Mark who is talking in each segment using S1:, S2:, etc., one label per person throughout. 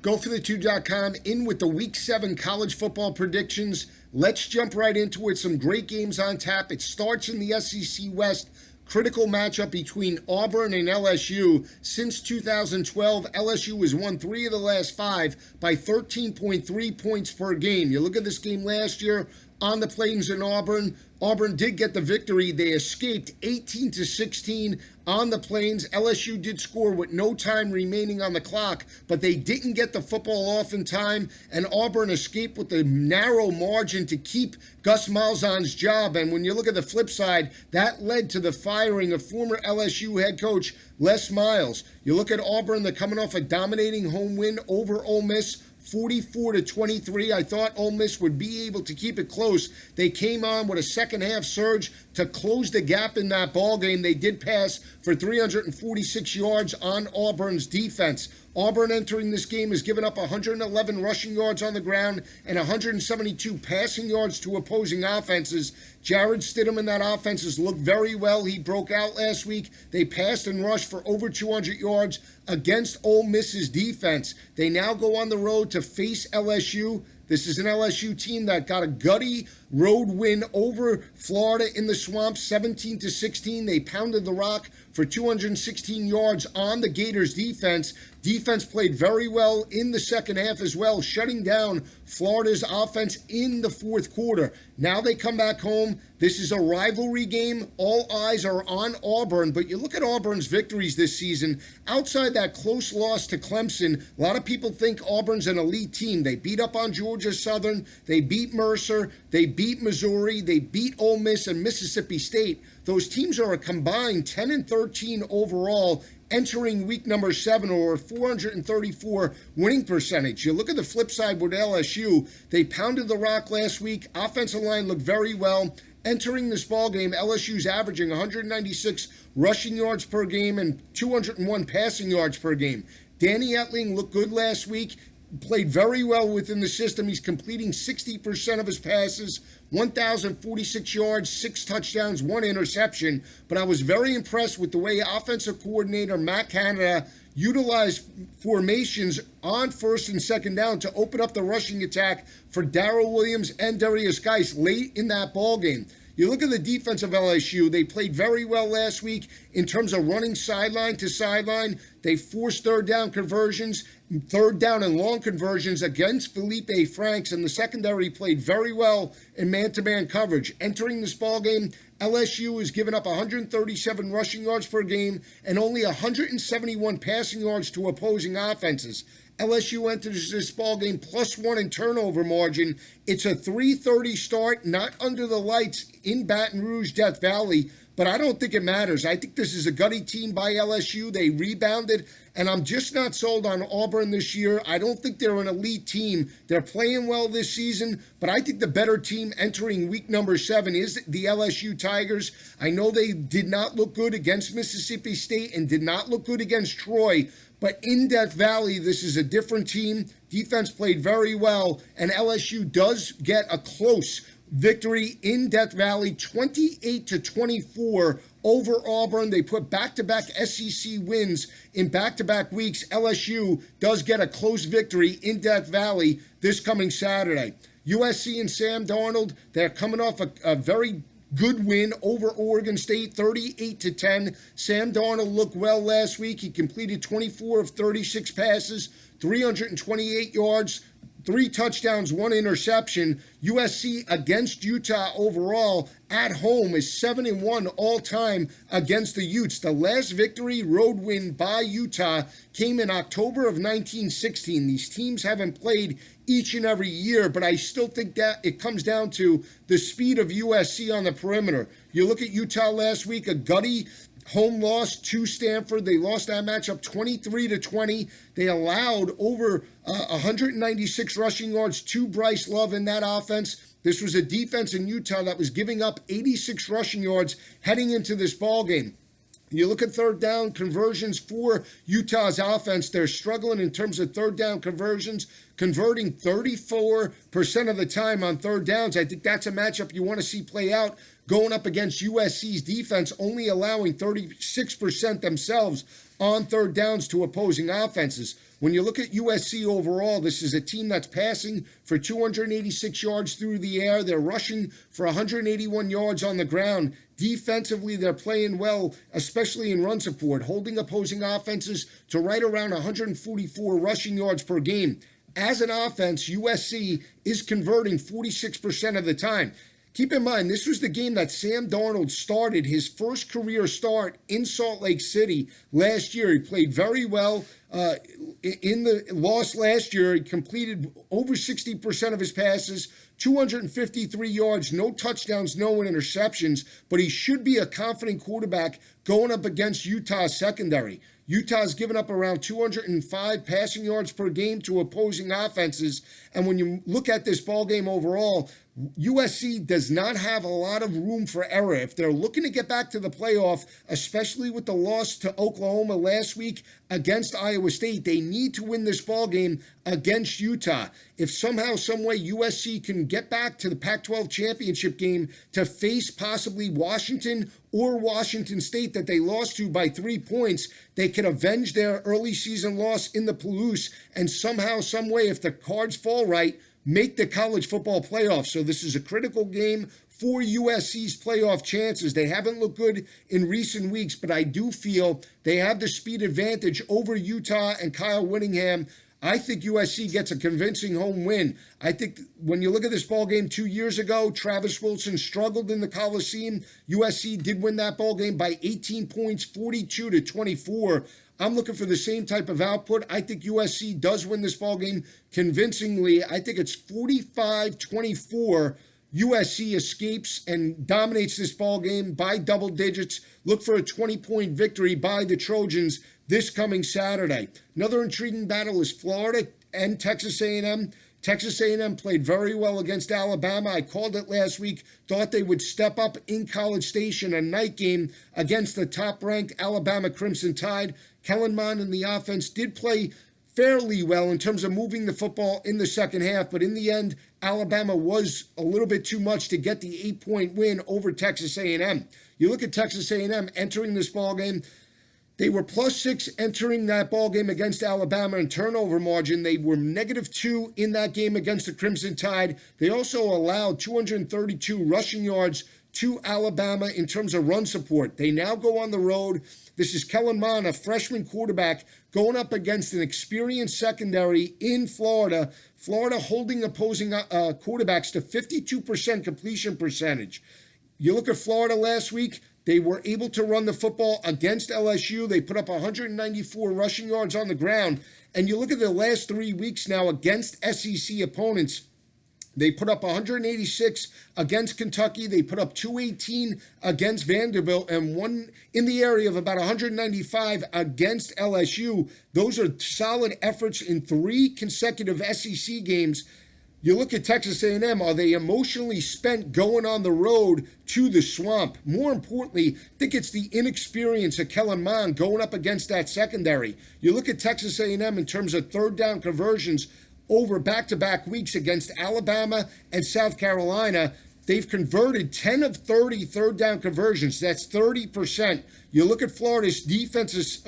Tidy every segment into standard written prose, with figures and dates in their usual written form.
S1: GoForThe2.com in with the Week 7 college football predictions. Let's jump right into it. Some great games on tap. It starts in the SEC West. Critical matchup between Auburn and LSU. Since 2012, LSU has won 3 of the last 5 by 13.3 points per game. You look at this game last year on the Plains in Auburn. Auburn did get the victory. They escaped 18-16 on the Plains. LSU did score with no time remaining on the clock, but they didn't get the football off in time, and Auburn escaped with a narrow margin to keep Gus Malzahn's job. And when you look at the flip side, that led to the firing of former LSU head coach Les Miles. You look at Auburn, they're coming off a dominating home win over Ole Miss, 44-23. I thought Ole Miss would be able to keep it close. They came on with a second half surge to close the gap in that ball game. They did pass for 346 yards on Auburn's defense. Auburn entering this game has given up 111 rushing yards on the ground and 172 passing yards to opposing offenses. Jarrett Stidham and that offense has looked very well. He broke out last week. They passed and rushed for over 200 yards against Ole Miss's defense. They now go on the road to face LSU. This is an LSU team that got a gutty road win over Florida in the Swamp, 17-16. They pounded the rock for 216 yards on the Gators' defense. Defense played very well in the second half as well, shutting down Florida's offense in the fourth quarter. Now they come back home. This is a rivalry game. All eyes are on Auburn, but you look at Auburn's victories this season. Outside that close loss to Clemson, a lot of people think Auburn's an elite team. They beat up on Georgia Southern. They beat Mercer. They beat Missouri. They beat Ole Miss and Mississippi State. Those teams are a combined 10-13 overall entering week number 7, or 434 winning percentage. You look at the flip side with LSU. They pounded the rock last week. Offensive line looked very well. Entering this ball game, LSU's averaging 196 rushing yards per game and 201 passing yards per game. Danny Etling looked good last week. Played very well within the system. He's completing 60% of his passes, 1,046 yards, 6 touchdowns, 1 interception. But I was very impressed with the way offensive coordinator Matt Canada utilized formations on first and second down to open up the rushing attack for Darrell Williams and Darius Geis late in that ball game. You look at the defense of LSU. They played very well last week in terms of running sideline to sideline. They forced third down conversions, third down and long conversions against Felipe Franks, and the secondary played very well in man-to-man coverage. Entering this ballgame, LSU has given up 137 rushing yards per game and only 171 passing yards to opposing offenses. LSU enters this ballgame +1 in turnover margin. It's a 3:30 start, not under the lights in Baton Rouge, Death Valley, but I don't think it matters. I think this is a gutty team by LSU. They rebounded, and I'm just not sold on Auburn this year. I don't think they're an elite team. They're playing well this season, but I think the better team entering week number 7 is the LSU Tigers. I know they did not look good against Mississippi State and did not look good against Troy, but in Death Valley, this is a different team. Defense played very well, and LSU does get a close victory in Death Valley, 28-24 over Auburn. They put back-to-back SEC wins in back-to-back weeks. LSU does get a close victory in Death Valley this coming Saturday. USC and Sam Darnold, they're coming off a very good win over Oregon State, 38-10. Sam Darnold looked well last week. He completed 24 of 36 passes, 328 yards, 3 touchdowns, 1 interception. USC against Utah overall at home is 7-1 all-time against the Utes. The last victory road win by Utah came in October of 1916. These teams haven't played each and every year, but I still think that it comes down to the speed of USC on the perimeter. You look at Utah last week, a gutty home loss to Stanford. They lost that matchup 23-20. They allowed over 196 rushing yards to Bryce Love in that offense. This was a defense in Utah that was giving up 86 rushing yards heading into this ballgame. You look at third down conversions for Utah's offense. They're struggling in terms of third down conversions, converting 34% of the time on third downs. I think that's a matchup you want to see play out going up against USC's defense, only allowing 36% themselves on third downs to opposing offenses. When you look at USC overall, this is a team that's passing for 286 yards through the air. They're rushing for 181 yards on the ground. Defensively, they're playing well, especially in run support, holding opposing offenses to right around 144 rushing yards per game. As an offense, USC is converting 46% of the time. Keep in mind, this was the game that Sam Darnold started his first career start in Salt Lake City last year. He played very well in the loss last year. He completed over 60% of his passes, 253 yards, no touchdowns, no interceptions, but he should be a confident quarterback going up against Utah's secondary. Utah's given up around 205 passing yards per game to opposing offenses, and when you look at this ball game overall, USC does not have a lot of room for error. If they're looking to get back to the playoff, especially with the loss to Oklahoma last week against Iowa State, they need to win this ball game against Utah. If somehow, some way USC can get back to the Pac-12 championship game to face possibly Washington or Washington State that they lost to by 3 points, they can avenge their early season loss in the Palouse and somehow, some way, if the cards fall right, make the college football playoff. So this is a critical game for USC's playoff chances. They haven't looked good in recent weeks, but I do feel they have the speed advantage over Utah and Kyle Whittingham. I think USC gets a convincing home win. I think when you look at this ball game 2 years ago, Travis Wilson struggled in the Coliseum. USC did win that ball game by 18 points, 42-24. I'm looking for the same type of output. I think USC does win this ball game convincingly. I think it's 45-24. USC escapes and dominates this ball game by double digits. Look for a 20-point victory by the Trojans this coming Saturday. Another intriguing battle is Florida and Texas A&M. Texas A&M played very well against Alabama. I called it last week, thought they would step up in College Station, a night game against the top-ranked Alabama Crimson Tide. Kellen Mond and the offense did play fairly well in terms of moving the football in the second half, but in the end, Alabama was a little bit too much to get the 8-point win over Texas A&M. You look at Texas A&M entering this ball game, they were +6 entering that ball game against Alabama in turnover margin. They were -2 in that game against the Crimson Tide. They also allowed 232 rushing yards to Alabama in terms of run support. They now go on the road. This is Kellen Mond, a freshman quarterback, going up against an experienced secondary in Florida. Florida holding opposing quarterbacks to 52% completion percentage. You look at Florida last week, they were able to run the football against LSU. They put up 194 rushing yards on the ground. And you look at the last 3 weeks now against SEC opponents, they put up 186 against Kentucky. They put up 218 against Vanderbilt and one in the area of about 195 against LSU. Those are solid efforts in 3 consecutive SEC games. You look at Texas A&M, are they emotionally spent going on the road to the Swamp? More importantly, I think it's the inexperience of Kellen Mond going up against that secondary. You look at Texas A&M in terms of third down conversions over back-to-back weeks against Alabama and South Carolina. They've converted 10 of 30 third down conversions. That's 30%. You look at Florida's defense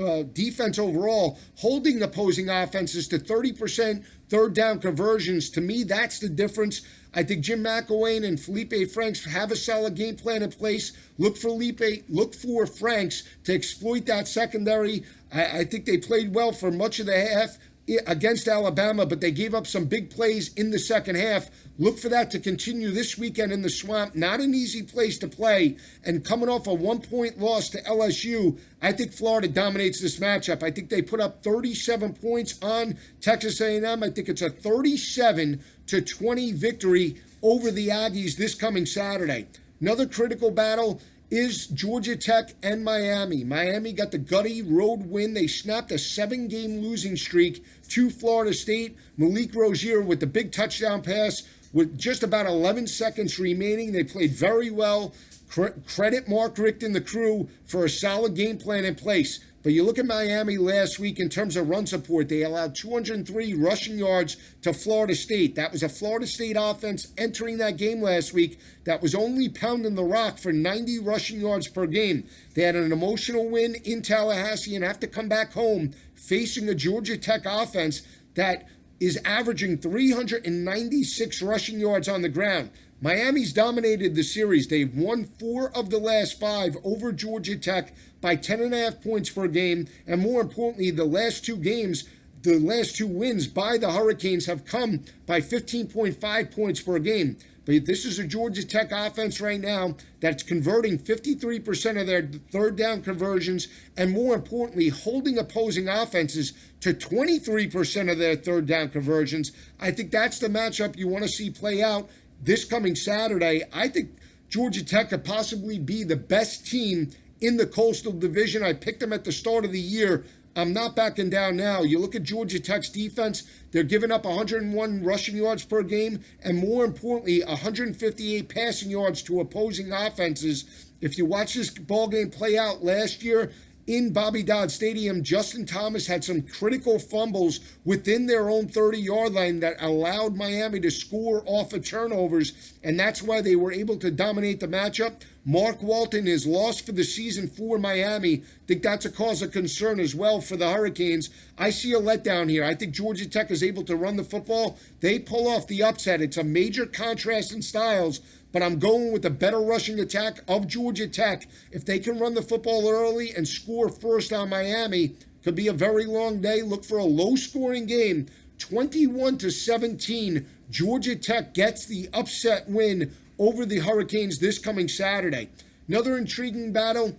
S1: overall, holding opposing offenses to 30% third down conversions. To me, that's the difference. I think Jim McElwain and Felipe Franks have a solid game plan in place. Look for Franks to exploit that secondary. I think they played well for much of the half against Alabama, but they gave up some big plays in the second half. Look for that to continue this weekend in the Swamp. Not an easy place to play. And coming off a 1-point loss to LSU, I think Florida dominates this matchup. I think they put up 37 points on Texas A&M. I think it's a 37-20 victory over the Aggies this coming Saturday. Another critical battle is Georgia Tech and Miami. Miami got the gutty road win. They snapped a 7-game losing streak to Florida State. Malik Rozier with the big touchdown pass with just about 11 seconds remaining. They played very well. Credit Mark Richt and the crew for a solid game plan in place. But you look at Miami last week in terms of run support, they allowed 203 rushing yards to Florida State. That was a Florida State offense entering that game last week that was only pounding the rock for 90 rushing yards per game. They had an emotional win in Tallahassee and have to come back home facing a Georgia Tech offense that is averaging 396 rushing yards on the ground. Miami's dominated the series. They've won 4 of the last 5 over Georgia Tech by 10.5 points per game. And more importantly, the last 2 wins by the Hurricanes have come by 15.5 points per game. But this is a Georgia Tech offense right now that's converting 53% of their third down conversions, and more importantly, holding opposing offenses to 23% of their third down conversions. I think that's the matchup you want to see play out this coming Saturday. I think Georgia Tech could possibly be the best team in the Coastal Division. I picked them at the start of the year. I'm not backing down now. You look at Georgia Tech's defense, they're giving up 101 rushing yards per game, and more importantly, 158 passing yards to opposing offenses. If you watch this ball game play out last year in Bobby Dodd Stadium, Justin Thomas had some critical fumbles within their own 30-yard line that allowed Miami to score off of turnovers, and that's why they were able to dominate the matchup. Mark Walton is lost for the season for Miami. I think that's a cause of concern as well for the Hurricanes. I see a letdown here. I think Georgia Tech is able to run the football. They pull off the upset. It's a major contrast in styles, but I'm going with the better rushing attack of Georgia Tech. If they can run the football early and score first on Miami, could be a very long day. Look for a low-scoring game. 21-17, Georgia Tech gets the upset win over the Hurricanes this coming Saturday. Another intriguing battle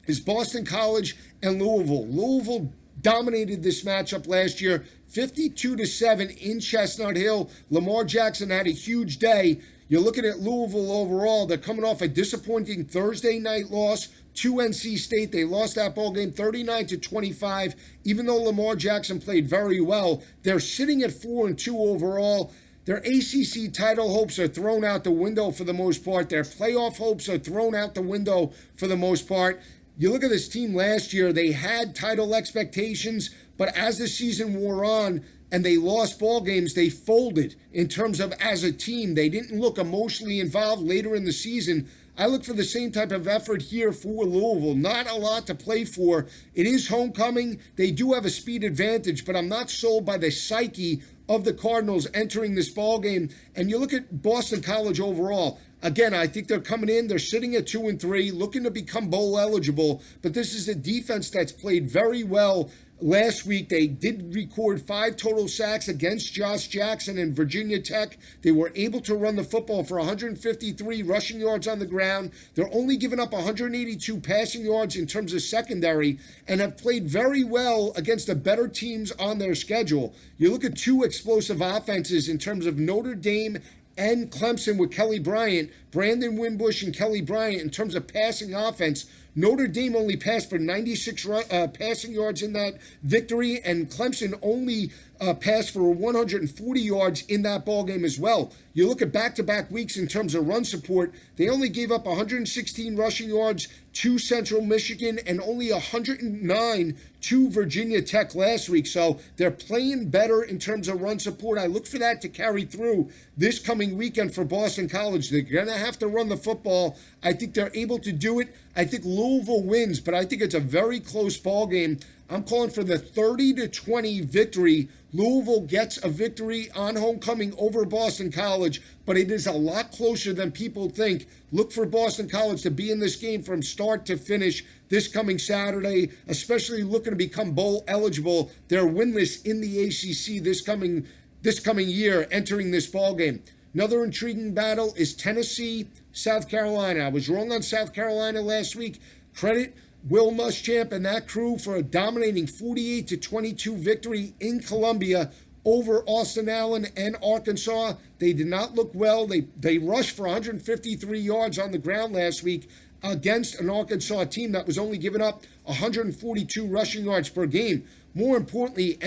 S1: is Boston College and Louisville. Louisville dominated this matchup last year, 52-7 in Chestnut Hill. Lamar Jackson had a huge day. You're looking at Louisville overall. They're coming off a disappointing Thursday night loss to NC State. They lost that ball game 39-25. Even though Lamar Jackson played very well, they're sitting at 4-2 overall. Their ACC title hopes are thrown out the window for the most part. Their playoff hopes are thrown out the window for the most part. You look at this team last year, they had title expectations, but as the season wore on and they lost ball games, they folded in terms of as a team. They didn't look emotionally involved later in the season. I look for the same type of effort here for Louisville. Not a lot to play for. It is homecoming. They do have a speed advantage, but I'm not sold by the psyche of the Cardinals entering this ball game. And you look at Boston College overall. Again, I think they're coming in. They're sitting at 2-3, looking to become bowl eligible. But this is a defense that's played very well. Last week, they did record 5 total sacks against Josh Jackson and Virginia Tech. They were able to run the football for 153 rushing yards on the ground. They're only giving up 182 passing yards in terms of secondary and have played very well against the better teams on their schedule. You look at 2 explosive offenses in terms of Notre Dame and Clemson with Kelly Bryant, Brandon Wimbush and Kelly Bryant in terms of passing offense. Notre Dame only passed for 96 passing yards in that victory, and Clemson only passed for 140 yards in that ballgame as well. You look at back-to-back weeks in terms of run support, they only gave up 116 rushing yards to Central Michigan and only 109 to Virginia Tech last week. So they're playing better in terms of run support. I look for that to carry through this coming weekend for Boston College. They're going to have to run the football. I think they're able to do it. I think Louisville wins, but I think it's a very close ball game. I'm calling for the 30-20 victory. Louisville gets a victory on homecoming over Boston College, but it is a lot closer than people think. Look for Boston College to be in this game from start to finish this coming Saturday, especially looking to become bowl eligible. They're winless in the ACC this coming year, entering this ball game. Another intriguing battle is Tennessee, South Carolina. I was wrong on South Carolina last week. Credit Will Muschamp and that crew for a dominating 48-22 victory in Columbia over Austin Allen and Arkansas. They did not look well. They rushed for 153 yards on the ground last week against an Arkansas team that was only giving up 142 rushing yards per game. More importantly,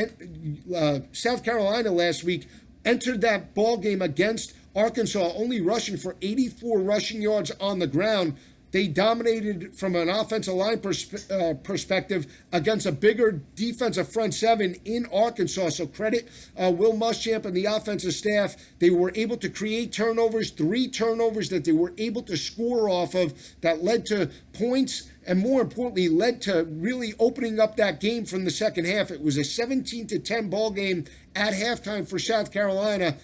S1: South Carolina last week entered that ball game against Arkansas only rushing for 84 rushing yards on the ground. They dominated from an offensive line perspective against a bigger defensive front seven in Arkansas. So credit Will Muschamp and the offensive staff. They were able to create turnovers, 3 turnovers that they were able to score off of that led to points and, more importantly, led to really opening up that game from the second half. It was a 17-10 ball game at halftime for South Carolina,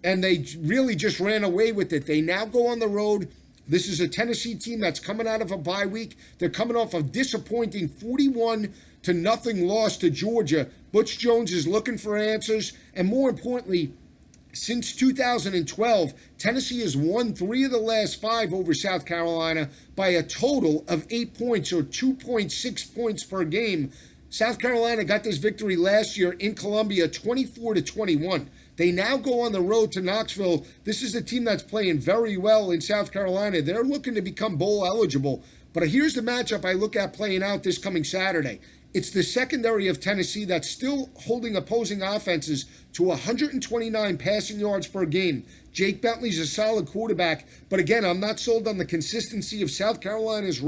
S1: and they really just ran away with it. They now go on the road. This is a Tennessee team that's coming out of a bye week. They're coming off a disappointing 41-0 loss to Georgia. Butch Jones is looking for answers. And more importantly, since 2012, Tennessee has won 3 of the last 5 over South Carolina by a total of 8 points, or 2.6 points per game. South Carolina got this victory last year in Columbia, 24-21. They now go on the road to Knoxville. This is a team that's playing very well in South Carolina. They're looking to become bowl eligible. But here's the matchup I look at playing out this coming Saturday. It's the secondary of Tennessee that's still holding opposing offenses to 129 passing yards per game. Jake Bentley's a solid quarterback, but again, I'm not sold on the consistency of South Carolina's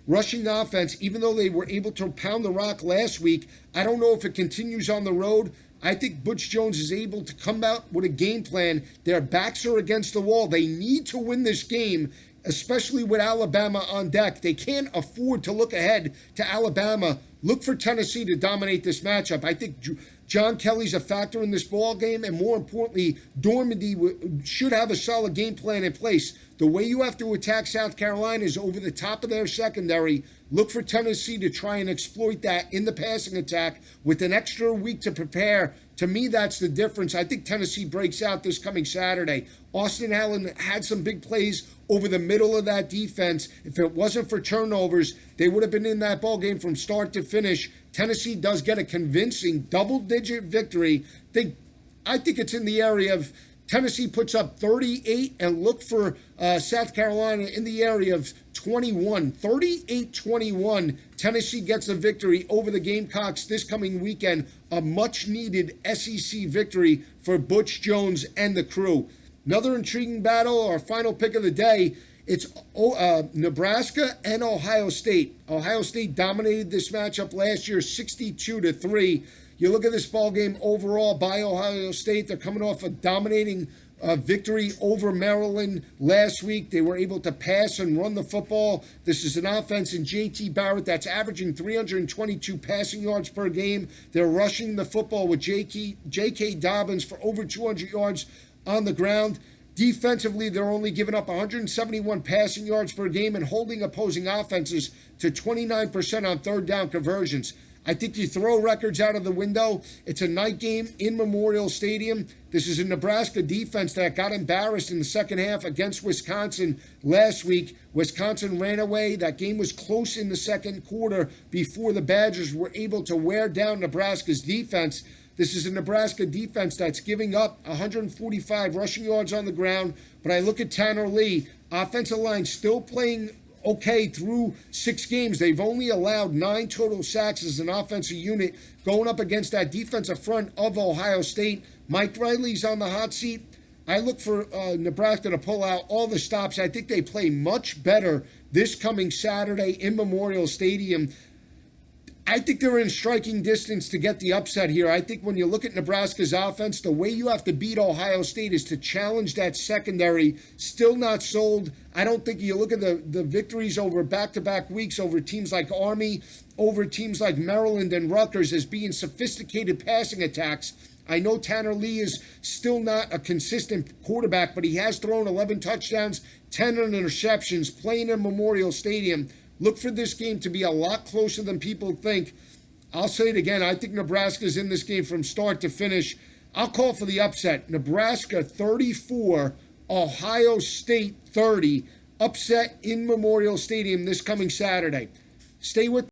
S1: rushing offense. Even though they were able to pound the rock last week, I don't know if it continues on the road. I think Butch Jones is able to come out with a game plan. Their backs are against the wall. They need to win this game, especially with Alabama on deck. They can't afford to look ahead to Alabama. Look for Tennessee to dominate this matchup. I think John Kelly's a factor in this ball game, and more importantly, Dormady should have a solid game plan in place. The way you have to attack South Carolina is over the top of their secondary. Look for Tennessee to try and exploit that in the passing attack with an extra week to prepare. To me, that's the difference. I think Tennessee breaks out this coming Saturday. Austin Allen had some big plays over the middle of that defense. If it wasn't for turnovers, they would have been in that ball game from start to finish. Tennessee does get a convincing double-digit victory. I think it's in the area of Tennessee puts up 38, and look for South Carolina in the area of 21. 38-21, Tennessee gets a victory over the Gamecocks this coming weekend. A much-needed SEC victory for Butch Jones and the crew. Another intriguing battle, our final pick of the day, it's Nebraska and Ohio State. Ohio State dominated this matchup last year 62-3. You look at this ball game overall by Ohio State. They're coming off a dominating victory over Maryland last week. They were able to pass and run the football. This is an offense in J.T. Barrett that's averaging 322 passing yards per game. They're rushing the football with J.K. Dobbins for over 200 yards on the ground. Defensively, they're only giving up 171 passing yards per game and holding opposing offenses to 29% on third down conversions. I think you throw records out of the window. It's a night game in Memorial Stadium. This is a Nebraska defense that got embarrassed in the second half against Wisconsin last week. Wisconsin ran away. That game was close in the second quarter before the Badgers were able to wear down Nebraska's defense. This is a Nebraska defense that's giving up 145 rushing yards on the ground. But I look at Tanner Lee, offensive line still playing okay through 6 games. They've only allowed 9 total sacks as an offensive unit going up against that defensive front of Ohio State. Mike Riley's on the hot seat. I look for Nebraska to pull out all the stops. I think they play much better this coming Saturday in Memorial Stadium. I think they're in striking distance to get the upset here. I think when you look at Nebraska's offense, the way you have to beat Ohio State is to challenge that secondary. Still not sold. I don't think you look at the victories over back-to-back weeks over teams like Army, over teams like Maryland and Rutgers as being sophisticated passing attacks. I know Tanner Lee is still not a consistent quarterback, but he has thrown 11 touchdowns, 10 interceptions, playing in Memorial Stadium. Look for this game to be a lot closer than people think. I'll say it again. I think Nebraska's in this game from start to finish. I'll call for the upset. Nebraska 34, Ohio State 30. Upset in Memorial Stadium this coming Saturday. Stay with